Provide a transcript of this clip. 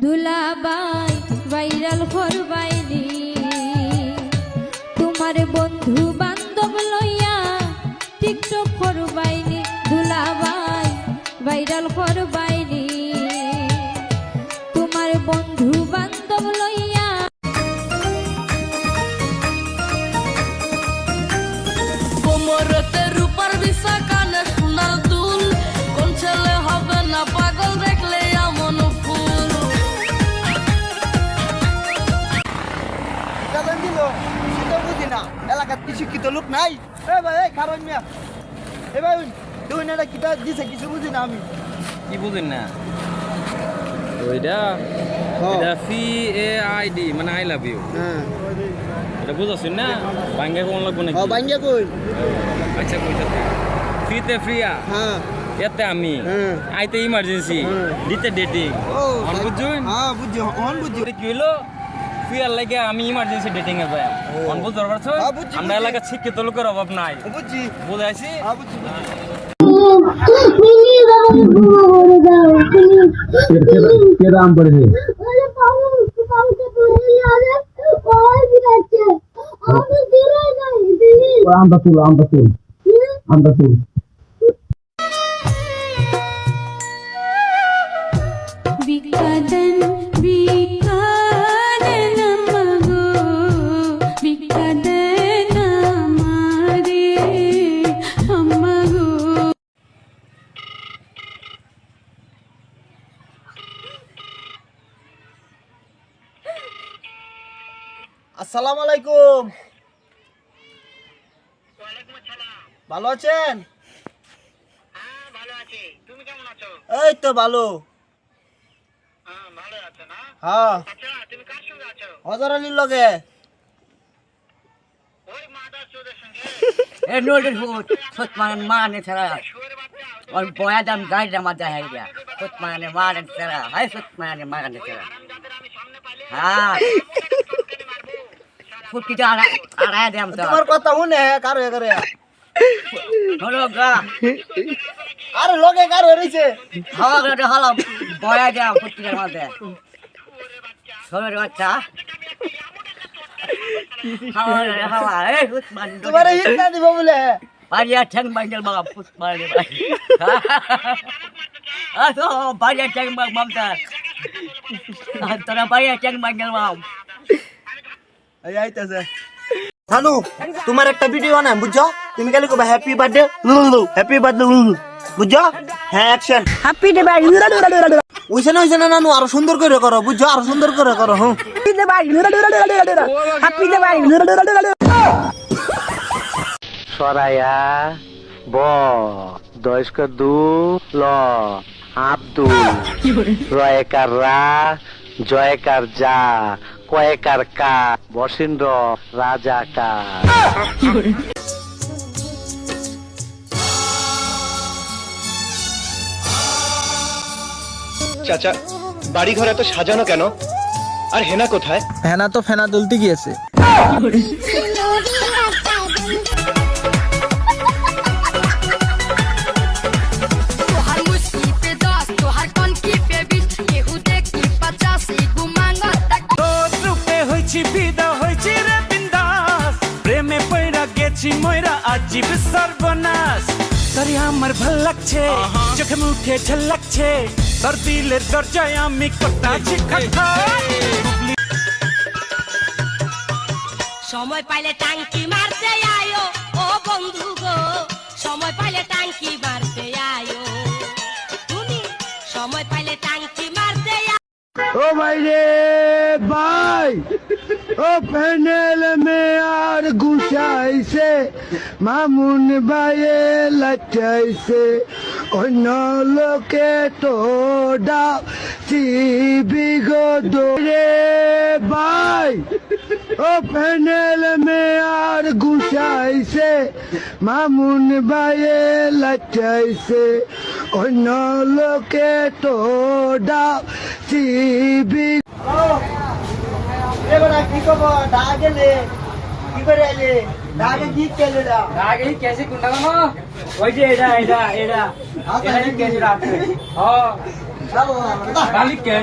দুলাবাই ভাইরাল করবাইনি তোমার বন্ধু বান্ধব লইয়া টিকটক করবাইনি দুলাবাই ভাইরাল করবাইনি তোমার বন্ধু বান্ধব লইয়া কোমরেতে রূপার বিছা কানে সোনার দুল কোন ছেলে হবে না পাগল দেখলে এমন ফুল বুঝি না এলাকার কি শিক্ষিত লোক নাই ভাই কারণ মিয়া ভাই তুই না কিতা দিছে কিছু বুঝি না আমি কি বুঝেন না ওইটা এটা CAID মানে আই লাভ ইউ এটা বুঝাছেন না বাঙ্গা কোন লাগবে নাকি বাঙ্গা কই আচ্ছা কইতা ফ্রিতে ফ্রিয়া হ্যাঁ এতে আমি আইতে ইমার্জেন্সি দিতে ডেটিং অন বুঝুন হ্যাঁ বুঝছি অন বুঝছি কি হলো ফিয়ার লাগে আমি ইমার্জেন্সি ডেটিং এ যাই অন বুঝ দরবার তো আমরা এলাকা শিক্ষিত লোকের অভাব নাই বুঝছি বুঝাইছি হ্যাঁ বুঝছি দাম পড়েছে আমটা তুল বিকাদন বিকাদন মগো বিকাদন আমারে আমগো আসসালামু আলাইকুম ভালো আছেন এই তো ভালো হ্যাঁ হজর আলীর লগে ए नोटिस फुट सोच मारने छरा और बोया दम गाइड जमाता है क्या सोच मारने छरा है सोच मारने छरा हाँ फुट की आ रहा है हम तो তোমার কথা শুনে কারো করে हेलो गा আরে লগে কারো রইছে हवा करे हला बोया दम फुट की जमाते छोरे बच्चा हवा ए सोच তোমার হিট না দিব বলে Baria chang bangal mga put bali bali. Aso baria chang bang mamta. Tara baria chang bangal mam. এই আইতাছে থানু তোমার একটা ভিডিও বানাই বুঝছো তুমি খালি কইবা হ্যাপি বার্থডে লুলু হ্যাপি বার্থডে লুলু বুঝছো হ্যাঁ অ্যাকশন Happy day bye. ওইখানে নানু আরো সুন্দর করে করো বুঝছো আরো সুন্দর করে করো হ্যাঁ Happy day bye. Happy day bye. সরায়া ব দয়স্ক দু ল আব্দুল রয়কার রা জয়কার যা কয়েকার কা বসিন্দ্র রাজা কা চাচা বাড়ি ঘর এত সাজানো কেন আর হেনা কোথায় হেনা তো ফেনা তুলতে গিয়েছে আজীব সর্বনাশ তোরে আমার ভাল লাগছে চোখে মুখে ঝলকছে তোর দিলের দরজায় আমি করতাছি খটখট সময় পাইলে টাঙ্কি মারতে আয়ো ও বন্ধু গো সময় পাইলে টাঙ্কি মারতে আয়ো তুমি সময় পাইলে টাঙ্কি মারতে ও ভাই রে ভাই ও প্যানেল মে আর গুছাইছে মামুন ভাইয়ে লাচাইছে অন্য লোকে তো ডাও বিগত রে ভাই ও প্যানেল মে আর গুছাইছে মামুন ভাইয়ে লাচাইছে অন্য লোকে তো ডাও এবারে কি করব ডাগেলে কি করে আইলে ডাগে গীত কেলে না আগে কেসে কুন্ডা মামা ওই যে এটা এটা এটা এটা কেসে রাখছে হ্যাঁ মালিককে